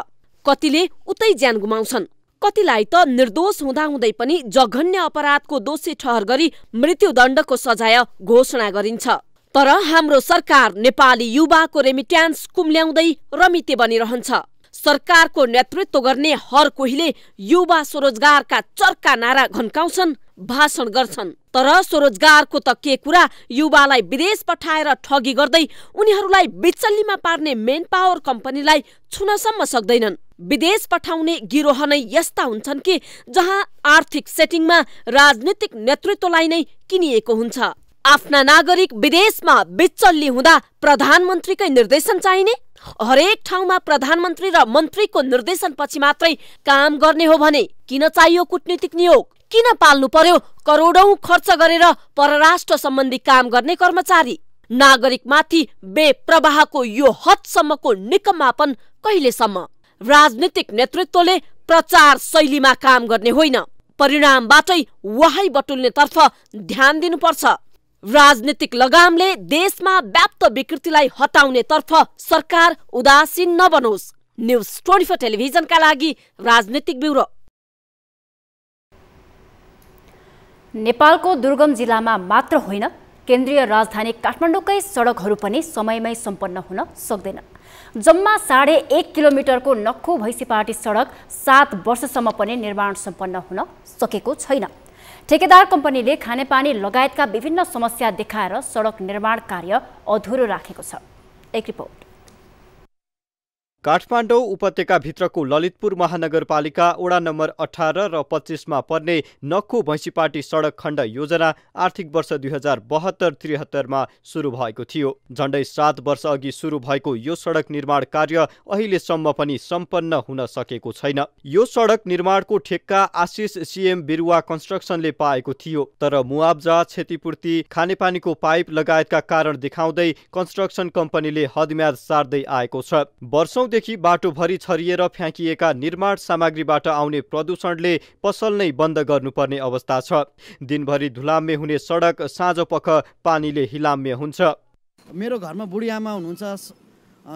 कतिले उतै ज्यान गुमाउँछन्, कतिलाई त निर्दोष हुँदाहुँदै पनि जघन्य अपराधको दोषी ठहर गरी मृत्युदण्डको सजाय घोषणा गरिन्छ। तर हाम्रो सरकार नेपाली युवाको रेमिट्यान्स कुम्ल्याउँदै रमिते बनिरहन्छ। सरकारको नेतृत्व गर्ने हर कोहीले युवा स्वरोजगारका चर्का नारा घन्काउँछन्, भाषण गर्छन्। तर स्वरोजगारको त के कुरा, युवालाई विदेश पठाएर ठगी गर्दै उनीहरूलाई बिचल्लीमा पार्ने मेन पावर कम्पनीलाई छुनसम्म सक्दैनन्। विदेश पठाउने गिरोह नै यस्ता हुन्छन् कि जहाँ आर्थिक सेटिङमा राजनीतिक नेतृत्वलाई नै किनिएको हुन्छ। आफ्ना नागरिक विदेशमा बिचल्ली हुँदा प्रधानमन्त्रीकै निर्देशन चाहिने? हरेक ठाउँमा प्रधानमन्त्री र मन्त्रीको निर्देशनपछि मात्रै काम गर्ने हो भने किन चाहियो कूटनीतिक नियोग? किन पाल्नु पर्यो करोडौं खर्च गरेर परराष्ट्र सम्बन्धी काम गर्ने कर्मचारी? नागरिकमाथि बेप्रवाहको यो हदसम्मको निकम्मापन कहिलेसम्म? राजनीतिक नेतृत्वले प्रचार शैलीमा काम गर्ने होइन, परिणामबाटै वहाई बटुल्नेतर्फ ध्यान दिनुपर्छ। राजनीतिक लगामले देशमा व्याप्त विकृतिलाई हटाउनेतर्फ सरकार उदासीन नबनोस्। न्युज 24 टेलिभिजनका लागि राजनीतिक ब्युरो। नेपालको दुर्गम जिल्लामा मात्र होइन, केन्द्रीय राजधानी काठमाडौँकै सडकहरू पनि समयमै सम्पन्न हुन सक्दैन। जम्मा 1.5 किलोमिटरको नक्खु भैँसीपाटी सडक 7 वर्षसम्म पनि निर्माण सम्पन्न हुन सकेको छैन। ठेकेदार कम्पनीले खानेपानी लगायतका विभिन्न समस्या देखाएर सडक निर्माण कार्य अधुरो राखेको छ। एक रिपोर्ट। काठमाडौँ उपत्यकाभित्रको ललितपुर महानगरपालिका वडा नम्बर 18 र 25 मा पर्ने नक्खु भैँसीपाटी सडक खण्ड योजना आर्थिक वर्ष 2072-73 मा सुरु भएको थियो। झण्डै 7 वर्ष अघि सुरु भएको यो सडक निर्माण कार्य अहिलेसम्म पनि सम्पन्न हुन सकेको छैन। यो सडक निर्माणको ठेक्का आशिष सीएम बिरुवा कन्स्ट्रक्सनले पाएको थियो, तर मुआब्जा, क्षतिपूर्ति, खानेपानीको पाइप लगायतका कारण देखाउँदै कन्स्ट्रक्सन कम्पनीले हदम्याद सार्दै आएको छ। वर्षौंदेखि बाटोभरि छरिएर फ्याँकिएका निर्माण सामग्रीबाट आउने प्रदूषणले पसल नै बन्द गर्नुपर्ने अवस्था छ। दिनभरि धुलाम्य हुने सडक साँझपख पानीले हिलाम्य हुन्छ। मेरो घरमा बुढी आमा हुनुहुन्छ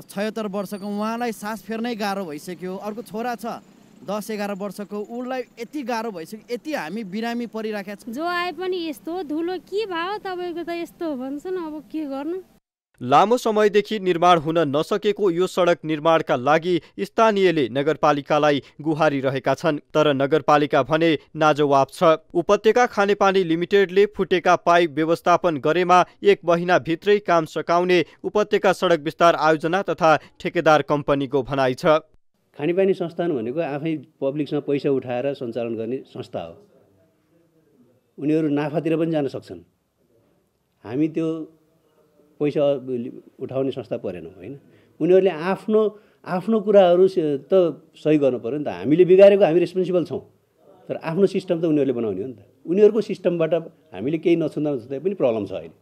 76 वर्षको, उहाँलाई सास फेर्नै गाह्रो भइसक्यो। अर्को छोरा छ 10-11 वर्षको, उसलाई यति गाह्रो भइसक्यो, यति हामी बिरामी परिराखेका छौँ। जो आए पनि यस्तो धुलो के भयो तपाईँको त यस्तो भन्छन्, अब के गर्नु। लामो समयदेखि निर्माण हुन नसकेको यो सडक निर्माणका लागि स्थानीयले नगरपालिकालाई गुहारिरहेका छन्, तर नगरपालिका भने नाजवाब छ। उपत्यका खानेपानी लिमिटेडले फुटेका पाइप व्यवस्थापन गरेमा 1 महिनाभित्रै काम सकाउने उपत्यका सडक विस्तार आयोजना तथा ठेकेदार कम्पनीको भनाइ छ। खानेपानी संस्थान भनेको आफै पब्लिकसँग पैसा उठाएर सञ्चालन गर्ने संस्था हो। उनीहरू नाफातिर पनि जान सक्छन्। हामी त्यो पैसा उठाउने संस्था परेनौँ होइन। उनीहरूले आफ्नो कुराहरू त सही गर्नु पर्यो नि त। हामीले बिगारेको हामी रेस्पोन्सिबल छौँ, तर आफ्नो सिस्टम त उनीहरूले बनाउने हो नि त। उनीहरूको सिस्टमबाट हामीले केही नछुँदा पनि प्रब्लम छ। अहिले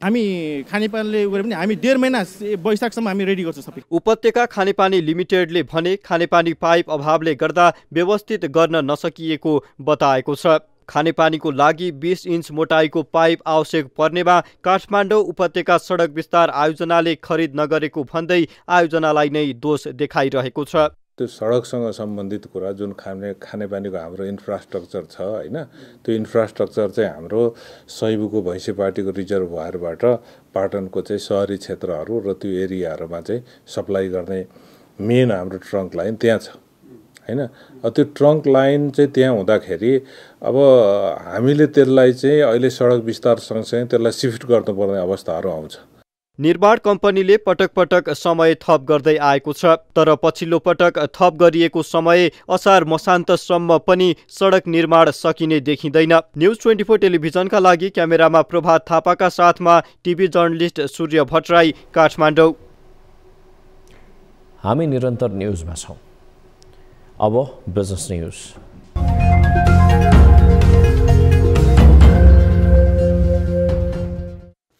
हामी खानेपानीले गरे पनि हामी 1.5 महिना वैशाखसम्म हामी रेडी गर्छौँ सबै। उपत्यका खानेपानी लिमिटेडले भने खानेपानी पाइप अभावले गर्दा व्यवस्थित गर्न नसकिएको बताएको छ। खानेपानीको लागि 20 इन्च मोटाइको पाइप आवश्यक पर्नेमा काठमाडौँ उपत्यका सडक विस्तार आयोजनाले खरिद नगरेको भन्दै आयोजनालाई नै दोष देखाइरहेको छ। त्यो सडकसँग सम्बन्धित कुरा जुन खानेपानीको हाम्रो इन्फ्रास्ट्रक्चर छ होइन, त्यो इन्फ्रास्ट्रक्चर चाहिँ हाम्रो सैबुको भैँसीपाटीको रिजर्भयरबाट पाटनको चाहिँ सहरी क्षेत्रहरू र त्यो एरियाहरूमा चाहिँ सप्लाई गर्ने मेन हाम्रो ट्रङ्क लाइन त्यहाँ छ होइन। त्यो ट्रङ्क लाइन चाहिँ त्यहाँ हुँदाखेरि अब हामीले त्यसलाई चाहिँ अहिले सडक विस्तार सँगसँगै त्यसलाई सिफ्ट गर्नुपर्ने अवस्थाहरू आउँछ। निर्माण कम्पनीले पटक पटक समय थप गर्दै आएको छ, तर पछिल्लो पटक थप गरिएको समय असार मसान्तसम्म पनि सडक निर्माण सकिने देखिँदैन। न्युज 24 टेलिभिजनका लागि क्यामेरामा प्रभात थापाका साथमा टिभी जर्नलिस्ट सूर्य भट्टराई, काठमाडौँ। हामी निरन्तर न्युजमा छौँ। अब बिजनेस न्युज।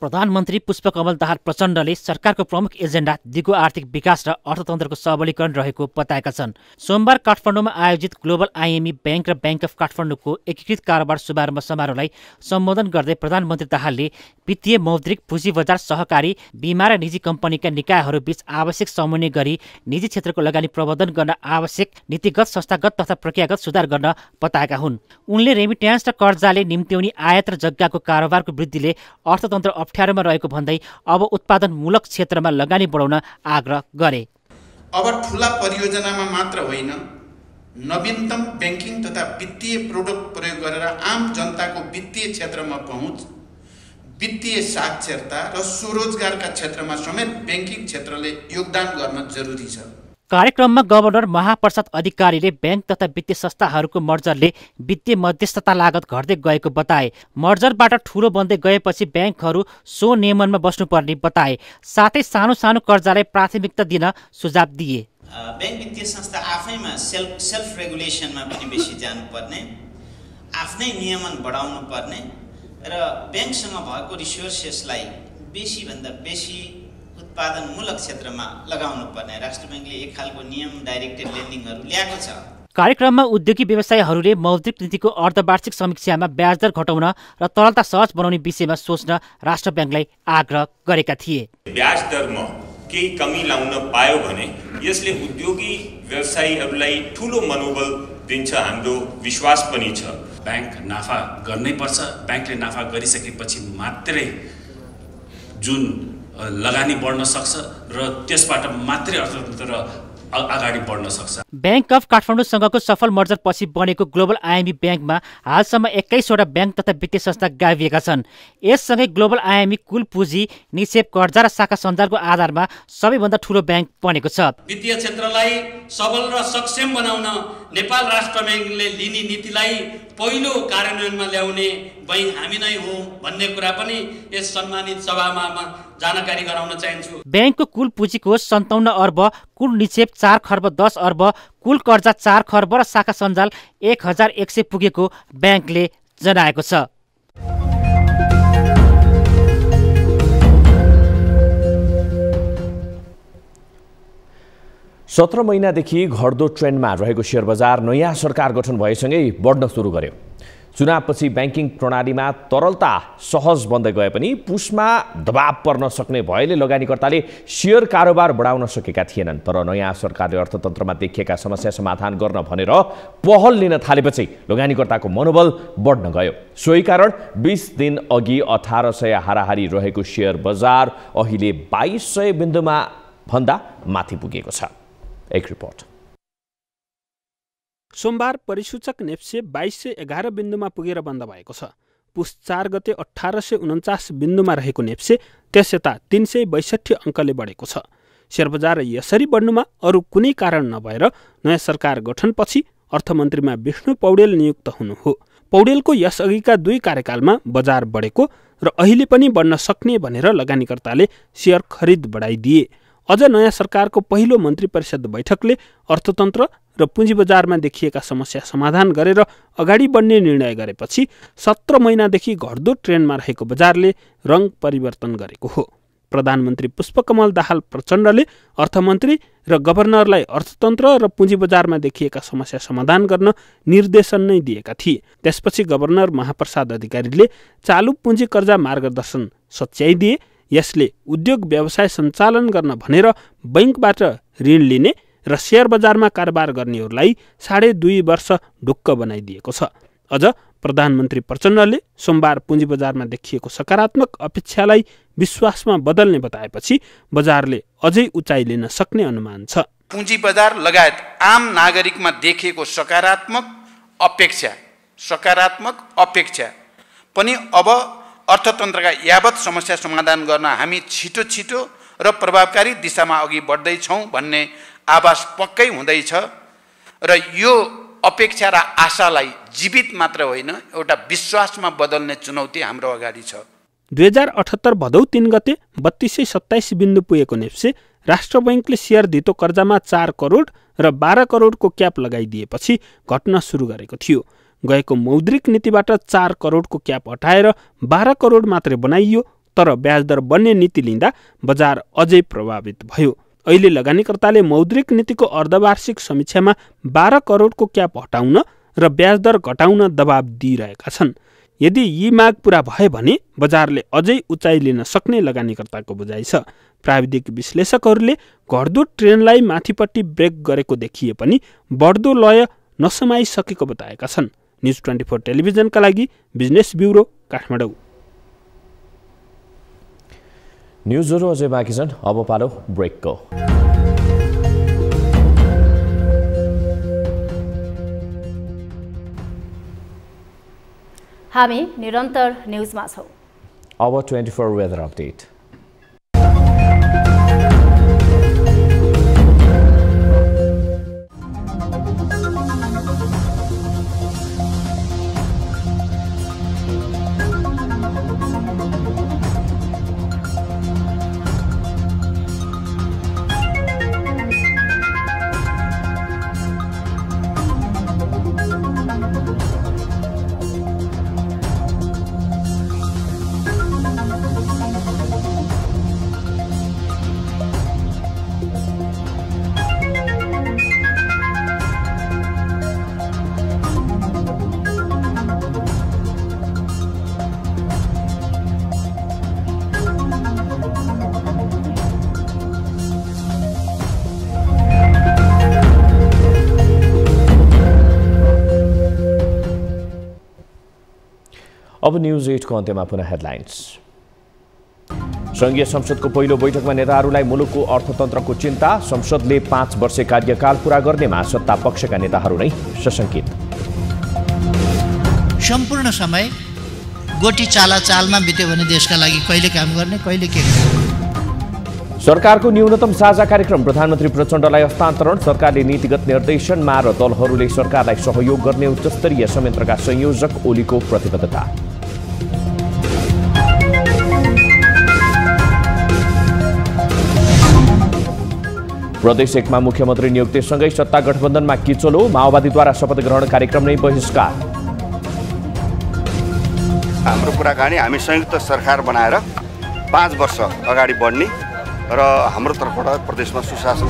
प्रधानमन्त्री पुष्पकमल दाहाल प्रचण्डले सरकारको प्रमुख एजेन्डा दिगो आर्थिक विकास र अर्थतन्त्रको सबलीकरण रहेको बताएका छन्। सोमबार काठमाडौँमा आयोजित ग्लोबल आइएमई बैंक र बैंक अफ काठमाडौँको एकीकृत कारोबार शुभारम्भ समारोहलाई सम्बोधन गर्दै प्रधानमन्त्री दाहालले वित्तीय, मौद्रिक, पुँजी बजार, सहकारी, बीमा र निजी कम्पनीका निकायहरूबीच आवश्यक समन्वय गरी निजी क्षेत्रको लगानी प्रबन्धन गर्न आवश्यक नीतिगत, संस्थागत तथा प्रक्रियागत सुधार गर्न बताएका हुन्। उनले रेमिट्यान्स र कर्जाले निम्त्याउने आयात र जग्गाको कारोबारको वृद्धिले अर्थतन्त्र अप्ठ्यारोमा रहेको भन्दै अब उत्पादनमूलक क्षेत्रमा लगानी बढाउन आग्रह गरे। अब ठुला परियोजनामा मात्र होइन, नवीनतम ब्याङ्किङ तथा वित्तीय प्रोडक्ट प्रयोग गरेर आम जनताको वित्तीय क्षेत्रमा पहुँच, वित्तीय साक्षरता र स्वरोजगारका क्षेत्रमा समेत ब्याङ्किङ क्षेत्रले योगदान गर्न जरुरी छ। कार्यक्रममा गभर्नर महाप्रसाद अधिकारीले ब्याङ्क तथा वित्तीय संस्थाहरूको मर्जरले वित्तीय मध्यस्थता लागत घट्दै गएको बताए। मर्जरबाट ठूलो बन्दै गएपछि ब्याङ्कहरू सो नियमनमा बस्नुपर्ने बताए। साथै सानो सानो कर्जालाई प्राथमिकता दिन सुझाव दिए। ब्याङ्क वित्तीय संस्था आफैमा सेल्फ रेगुलेसनमा पनि बेसी जानुपर्ने, आफ्नै नियमन बढाउनु पर्ने र ब्याङ्कसँग भएको रिसोर्सेसलाई बेसीभन्दा बेसी उत्पादनमूलक क्षेत्रमा लगाउनु पर्ने राष्ट्र ब्याङ्कले एक खालको नियम डाइरेक्टेड लेन्डिङहरू ल्याएको छ। कार्यक्रममा उद्योगी व्यवसायीहरूले मौद्रिक नीतिको अर्धवार्षिक समीक्षामा ब्याजदर घटाउन र तरलता सहज बनाउने विषयमा सोच्न राष्ट्र ब्याङ्कलाई आग्रह गरेका थिए। ब्याज दरमा केही कमी ल्याउन पायो भने यसले उद्योगी व्यवसायीहरूलाई ठूलो मनोबल दिन्छ, हाम्रो विश्वास पनि छ। ब्याङ्क नाफा गर्नै पर्छ, ब्याङ्कले नाफा गरिसकेपछि मात्रै जुन लगानी बढ्न सक्छ र त्यसबाट मात्रै अर्थतन्त्र अगाडि बढ्न सक्छ। बैंक अफ काठमाडौँसँगको सफल मर्जर पछि बनेको ग्लोबल आइएमई ब्याङ्कमा हालसम्म 21वटा ब्याङ्क तथा वित्तीय संस्था गाभिएका छन्। यससँगै ग्लोबल आइएमई कुल पुँजी, निक्षेप, कर्जा र शाखा सञ्जालको आधारमा सबैभन्दा ठूलो ब्याङ्क बनेको छ। वित्तीय क्षेत्रलाई सबल र सक्षम बनाउन नेपाल राष्ट्र ब्याङ्कले लिने नीतिलाई पहिलो कार्यान्वयनमा ल्याउने बैंक हामी नै हो भन्ने कुरा पनि यस सम्मानित सभामा जानकारी गराउन चाहन्छु। ब्याङ्कको कुल पुँजीको 57 अर्ब, कुल निक्षेप 4 खर्ब 10 अर्ब, कुल कर्जा 4 खर्ब र शाखा सञ्जाल 1100 पुगेको ब्याङ्कले जनाएको छ। सत्र महिनादेखि घट्दो ट्रेन्डमा रहेको शेयर बजार नयाँ सरकार गठन भएसँगै बढ्न सुरु गर्यो। चुनावपछि ब्याङ्किङ प्रणालीमा तरलता सहज बन्दै गए पनि पुसमा दबाव पर्न सक्ने भएले लगानीकर्ताले शेयर कारोबार बढाउन सकेका थिएनन्। तर नयाँ सरकारले अर्थतन्त्रमा देखिएका समस्या समाधान गर्न भनेर पहल लिन थालेपछि लगानीकर्ताको मनोबल बढ्न गयो। सोही कारण 20 दिन अघि 1800 हाराहारी रहेको शेयर बजार अहिले 2200 बिन्दुमा भन्दा माथि पुगेको छ। एक रिपोर्ट। सोमबार परिसूचक नेप्से 2211 बिन्दुमा पुगेर बन्द भएको छ। पुस 4 गते 1849 बिन्दुमा रहेको नेप्से त्यसयता 362 अङ्कले बढेको छ। शेयर बजार यसरी बढ्नुमा अरू कुनै कारण नभएर नयाँ सरकार गठनपछि अर्थमन्त्रीमा विष्णु पौडेल नियुक्त हुनु हो। पौडेलको यसअघिका 2 कार्यकालमा बजार बढेको र अहिले पनि बढ्न सक्ने भनेर लगानीकर्ताले शेयर खरिद बढाइदिए। अझ नयाँ सरकारको पहिलो मन्त्री परिषद बैठकले अर्थतन्त्र र पुँजी बजारमा देखिएका समस्या समाधान गरेर अगाडि बढ्ने निर्णय गरेपछि 17 महिनादेखि घट्दो ट्रेन्डमा रहेको बजारले रङ परिवर्तन गरेको हो। प्रधानमन्त्री पुष्पकमल दाहाल प्रचण्डले अर्थमन्त्री र गभर्नरलाई अर्थतन्त्र र पुँजी बजारमा देखिएका समस्या समाधान गर्न निर्देशन नै दिएका थिए। त्यसपछि गभर्नर महाप्रसाद अधिकारीले चालु पुँजी कर्जा मार्गदर्शन सच्याइदिए। यसले उद्योग व्यवसाय सञ्चालन गर्न भनेर बैंकबाट ऋण लिने र शेयर बजारमा कारोबार गर्नेहरूलाई 2.5 वर्ष ढुक्क बनाइदिएको छ। अझ प्रधानमन्त्री प्रचण्डले सोमबार पुँजी बजारमा देखिएको सकारात्मक अपेक्षालाई विश्वासमा बदल्ने बताएपछि बजारले अझै उचाइ लिन सक्ने अनुमान छ। पुँजी बजार लगायत आम नागरिकमा देखिएको सकारात्मक अपेक्षा पनि अब अर्थतन्त्रका यावत समस्या समाधान गर्न हामी छिटो र प्रभावकारी दिशामा अघि बढ्दैछौँ भन्ने आभास पक्कै हुँदैछ र यो अपेक्षा र आशालाई जीवित मात्र होइन एउटा विश्वासमा बदल्ने चुनौती हाम्रो अगाडि छ। 2078 भदौ 3 गते 3227 बिन्दु पुगेको नेप्से राष्ट्र बैंकले शेयर धितो कर्जामा 4 करोड र 12 करोडको क्याप लगाइदिएपछि घट्न सुरु गरेको थियो। गएको मौद्रिक नीतिबाट 4 करोडको क्याप हटाएर 12 करोड मात्रै बनाइयो। तर ब्याजदर बढ्ने नीति लिँदा बजार अझै प्रभावित भयो। अहिले लगानीकर्ताले मौद्रिक नीतिको अर्धवार्षिक समीक्षामा 12 करोडको क्याप हटाउन र ब्याजदर घटाउन दबाब दिइरहेका छन्। यदि यी माग पूरा भए भने बजारले अझै उचाइ लिन सक्ने लगानीकर्ताको बुझाइ छ। प्राविधिक विश्लेषकहरूले घट्दो ट्रेन्डलाई माथिपट्टि ब्रेक गरेको देखिए पनि बढ्दो लय नसमाइसकेको बताएका छन्। न्युज 24 टेलिभिजनका लागि बिजनेस ब्युरो काठमाडौँ। न्युजहरू अझै बाँकी छन्, अब पालो ब्रेकको। हामी निरन्तर न्युजमा छौँ। अब 24 वेदर अपडेट। अब न्युज 8 को अन्त्यमा पुनः हेडलाइन्स। संघीय संसदको पहिलो बैठकमा नेताहरूलाई मुलुकको अर्थतन्त्रको चिन्ता, संसदले 5 वर्षे कार्यकाल पूरा गर्नेमा सत्ता पक्षका नेताहरू नै सशंकित। सम्पूर्ण समय गोटी चालमा बित्यो भने देशका लागि कहिले काम गर्ने, कहिले के गर्ने। सरकारको न्यूनतम साझा कार्यक्रम प्रधानमन्त्री प्रचण्डलाई हस्तान्तरण, सरकारले नीतिगत निर्देशनमा र दलहरूले सरकारलाई सहयोग गर्ने उच्चस्तरीय संयन्त्रका संयोजक ओलीको प्रतिबद्धता। प्रदेश 1 मा मुख्यमन्त्री नियुक्तिसँगै सत्ता गठबन्धनमा किचलो, माओवादीद्वारा शपथ ग्रहण कार्यक्रम नै बहिष्कार। हाम्रो कुराकानी हामी संयुक्त सरकार बनाएर 5 वर्ष अगाडि बढ्ने र हाम्रो तर्फबाट प्रदेशमा सुशासन।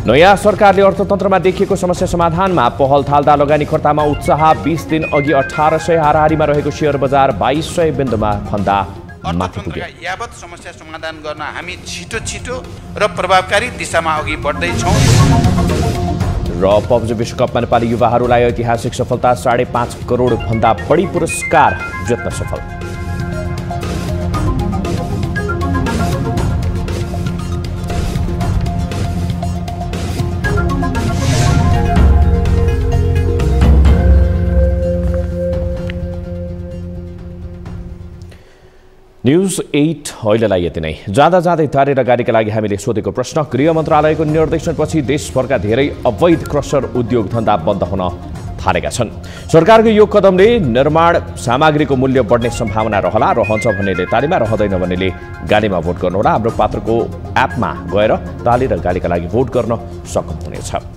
नयाँ सरकारले अर्थतन्त्रमा देखिएको समस्या समाधानमा पहल थाल्दा लगानीकर्तामा उत्साह, 20 दिन अघि 1800 हाराहारीमा रहेको शेयर बजार 2200 बिन्दुमा भन्दा माथि पुग्यो। यावत समस्या समाधान गर्न हामी छिटो र प्रभावकारी दिशामा अघि बढ्दैछौँ। र पब्जी विश्वकपमा नेपाली युवाहरूलाई ऐतिहासिक सफलता, 5.5 करोड भन्दा बढी पुरस्कार जित्न सफल। न्यूज 8 अहिलेलाई यति नै। जाँदै तारेर गाडीका लागि हामीले सोधेको प्रश्न, गृह मन्त्रालयको निर्देशनपछि देशभरका धेरै अवैध क्रसर उद्योग धन्दा बन्द हुन थालेका छन्। सरकारको यो कदमले निर्माण सामग्रीको मूल्य बढ्ने सम्भावना रहन्छ भन्नेले तालीमा, रहँदैन भन्नेले गाडीमा भोट गर्नुहोला। हाम्रो पात्रको एपमा गएर ताली र गाडीका लागि भोट गर्न सक्नुहुनेछ।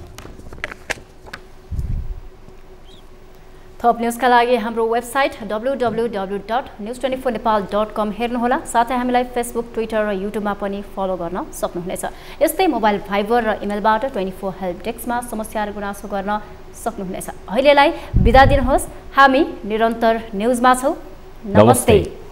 थप न्यूजका लागि हाम्रो वेबसाइट www.news24nepal.com हेर्नुहोला। साथै हामीलाई फेसबुक, ट्विटर र युट्युबमा पनि फलो गर्न सक्नुहुनेछ। यस्तै मोबाइल भाइबर र इमेलबाट 24 हेल्प डेस्कमा समस्या र गुनासो गर्न सक्नुहुनेछ। अहिलेलाई बिदा दिनुहोस्। हामी निरन्तर न्यूजमा छौँ। नमस्ते।